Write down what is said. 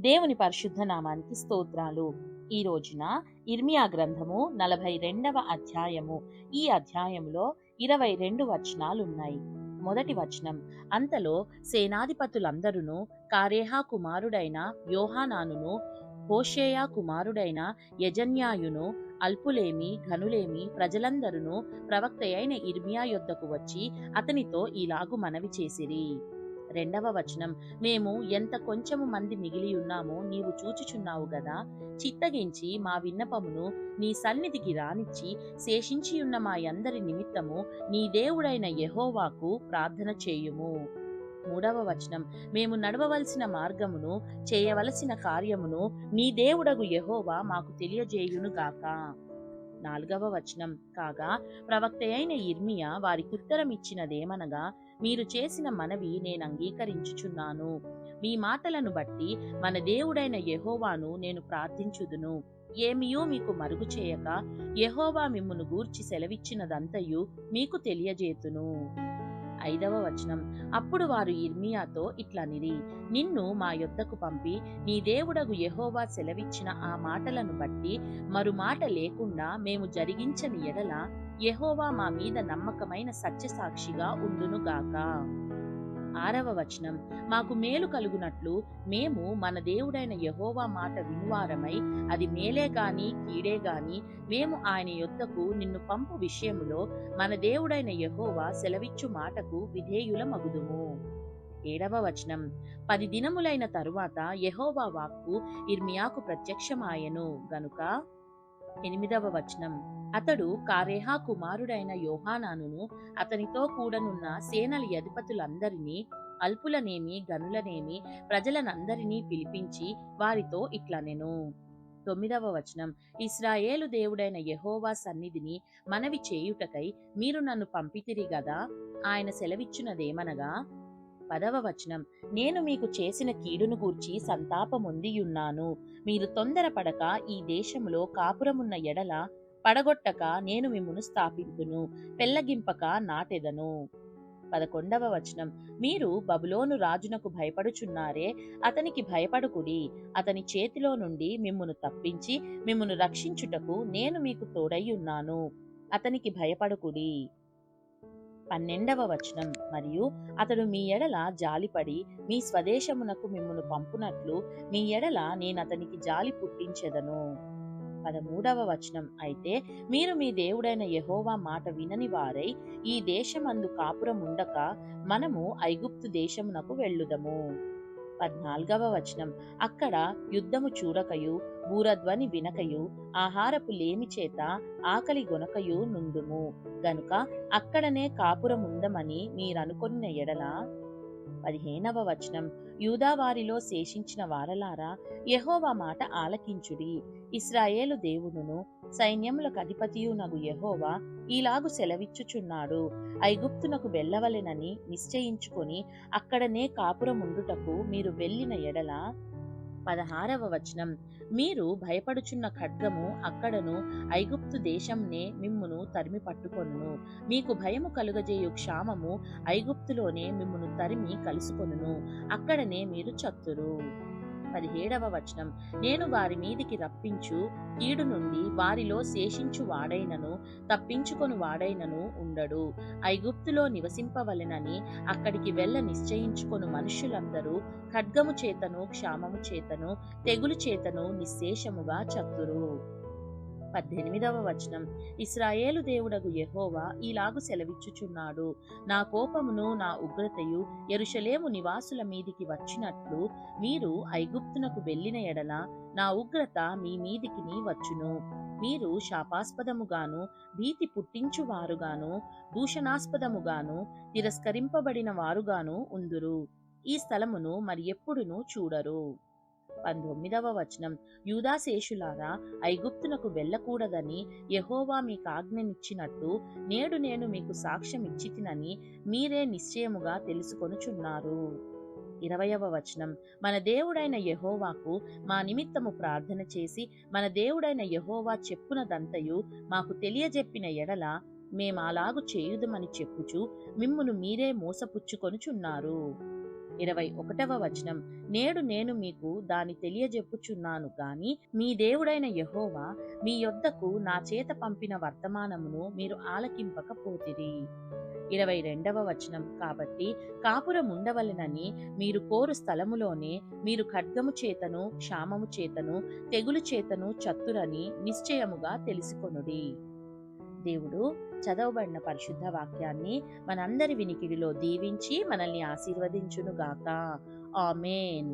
దేవుని పరిశుద్ధ నామానికి స్తోత్రాలు. ఈ రోజున ఇర్మియా గ్రంథము 42వ అధ్యాయము. ఈ అధ్యాయంలో 22 వచనాలున్నాయి. మొదటి వచనం, అంతలో సేనాధిపతులందరును కారేహా కుమారుడైన యోహానానును హోషేయ కుమారుడైన యజన్యాయును అల్పులేమి ఘనులేమి ప్రజలందరును ప్రవక్తయైన ఇర్మియా యొద్దకు వచ్చి అతనితో ఇలాగు మనవి చేసిరి. రెండవ వచనం, మేము ఎంత కొంచెము మంది మిగిలి ఉన్నామో నీవు చూచుచున్నావు గదా. చిత్తగించి మా విన్నపమును నీ సన్నిధికి రానిచ్చి శేషించియున్న మా యందరి నిమిత్తము నీ దేవుడైన యెహోవాకు ప్రార్థన చేయుము. మూడవ వచనం, మేము నడవవలసిన మార్గమును చేయవలసిన కార్యమును నీ దేవుడగు యెహోవా మాకు తెలియజేయునుగాక. నాలుగవ వచనం, కాగా ప్రవక్తయైన ఇర్మియా వారికుత్తరమిచ్చినదేమనగా, మీరు చేసిన మనవి నేను అంగీకరించుచున్నాను. మీ మాటలను బట్టి మన దేవుడైన యెహోవాను నేను ప్రార్థించుదును. ఏమియూ మీకు మరుగు చేయక యెహోవా మిమ్మును గూర్చి సెలవిచ్చినదంతయు మీకు తెలియజేతును. ఐదవ వచనం, అప్పుడు వారు ఇర్మియాతో ఇట్లనిరి, నిన్ను మా యొద్దకు పంపి నీ దేవుడగు యెహోవా సెలవిచ్చిన ఆ మాటలను బట్టి మరు మాట లేకుండా మేము జరిగించని ఎడల యెహోవా మా మీద నమ్మకమైన సత్యసాక్షిగా ఉండునుగాక. ఆరవ వచనం, మాకు మేలు కలుగునట్లు మేము మన దేవుడైన యెహోవా మాట వినువారమై అది మేలే గాని కీడే గాని మేము ఆయన యొద్దకు నిన్ను పంపు విషయములో మన దేవుడైన యెహోవా సెలవిచ్చు మాటకు విధేయులమగుదుము. ఏడవ వచనం, 10 దినములైన తరువాత యెహోవా వాక్కు ఇర్మియాకు ప్రత్యక్షమాయెను గనుక. ఎనిమిదవ వచనం, అతడు కారేహా కుమారుడైన యోహానానును అతనితో కూడనున్న సేనల అధిపతులందరినీ అల్పులనేమి గనులనేమి ప్రజలనందరినీ పిలిపించి వారితో ఇట్లనెను. తొమ్మిదవ వచనం, ఇశ్రాయేలు దేవుడైన యెహోవా సన్నిధిని మనవి చేయుటకై మీరు నన్ను పంపితిరి గదా. ఆయన సెలవిచ్చునదేమనగా. పదవ వచనం, నేను మీకు చేసిన కీడును గూర్చి సంతాపమొందియున్నాను. మీరు తొందరపడక ఈ దేశములో కాపురమున్న ఎడల పడగొట్టక నేను మిమ్మును స్థాపింతును, పెళ్లగింపక నాటెదను. 11వ వచనం, మీరు బబులోను రాజునకు భయపడుచున్నారే, అతనికి భయపడుకుడి. అతని చేతిలో నుండి మిమ్మును తప్పించి మిమ్మును రక్షించుటకు నేను మీకు తోడైయున్నాను. అతనికి భయపడుకుడి. 12వ వచనం, మరియు అతడు మీ ఎడల జాలిపడి మీ స్వదేశమునకు మిమ్మును పంపునట్లు మీ ఎడల నేనతనికి జాలి పుట్టించెదను. 13వ వచనం, అయితే మీరు మీ దేవుడైన యెహోవా మాట వినని వారై ఈ దేశమందు కాపురముండక మనము ఐగుప్తు దేశమునకు వెళ్ళుదము. 14వ వచనం, అక్కడ యుద్ధము చూడకయు బూరధ్వని వినకయు ఆహారపు లేమి చేత ఆకలి గొనకయు నుండుము గనుక అక్కడనే కాపురముందమని మీరనుకొనిన ఎడల. 15వ వచనం, యూదావారిలో శేషించిన వారలారా, యెహోవా మాట ఆలకించుడి. ఇశ్రాయేలు దేవుడును సైన్యములకు అధిపతియునగు యెహోవా ఈలాగు సెలవిచ్చుచున్నాడు, ఐగుప్తునకు వెళ్ళవలెనని నిశ్చయించుకొని అక్కడనే కాపురముండుటకు మీరు వెళ్ళిన ఎడల. 16వ వచనం, మీరు భయపడుచున్న ఖడ్గము అక్కడను ఐగుప్తు దేశంనే మిమ్మును తరిమి పట్టుకొనును. మీకు భయము కలుగజేయు క్షామము ఐగుప్తులోనే మిమ్మును తరిమి కలుసుకొనును. అక్కడనే మీరు చత్తురు. 17వ వచనం, నేను వారి మీదికి రప్పించు కీడు నుండి వారిలో శేషించు వాడైనను తప్పించుకొను వాడైనను ఉండడు. ఐగుప్తులో నివసింపవలెనని అక్కడికి వెళ్ళ నిశ్చయించుకొను మనుష్యులందరూ ఖడ్గము చేతను క్షామము చేతను తెగులు చేతను నిశ్శేషముగా చత్తురు. 18వ వచనం, ఇశ్రాయేలు దేవుడగు యెహోవా ఈలాగు సెలవిచ్చుచున్నాడు, నా కోపమును నా ఉగ్రతయు యెరూషలేము నివాసుల మీదికి వచ్చినట్లు మీరు ఐగుప్తునకు వెళ్ళిన ఎడల నా ఉగ్రత మీ మీదికిని వచ్చును. మీరు శాపాస్పదముగాను భీతి పుట్టించువారుగాను దూషణాస్పదముగాను తిరస్కరింపబడిన వారుగాను ఉందురు. ఈ స్థలమును మరి ఎప్పుడునూ చూడరు. 19వ వచనం, యూదాశేషులారా, ఐగుప్తునకు వెళ్ళకూడదని యెహోవా మీకు ఆజ్ఞనిచ్చినట్టు నేడు నేను మీకు సాక్ష్యం ఇచ్చితినని మీరే నిశ్చయముగా తెలుసుకొనుచున్నారు. 20వ వచనం, మన దేవుడైన యెహోవాకు మా నిమిత్తము ప్రార్థన చేసి మన దేవుడైన యెహోవా చెప్పునదంతయు మాకు తెలియజెప్పిన ఎడల మేమలాగు చేయుదమని చెప్పుచు మిమ్మును మీరే మోసపుచ్చుకొనుచున్నారు. 21వ వచనం, నేడు నేను మీకు దాని తెలియజెప్పుచున్నాను గాని మీ దేవుడైన యెహోవా మీ యొద్దకు నా చేత పంపిన వర్తమానమును మీరు ఆలకింపకపోతిరి. 22వ వచనం, కాబట్టి కాపురముండవలెనని మీరు కోరు స్థలములోనే మీరు ఖడ్గము చేతను, క్షామము చేతను, తెగులు చేతను చత్తురని నిశ్చయముగా తెలిసికొనుడి. దేవుడు చదవబడిన పరిశుద్ధ వాక్యాన్ని మనందరి వినికిడిలో దీవించి మనల్ని ఆశీర్వదించునుగాక. ఆమేన్.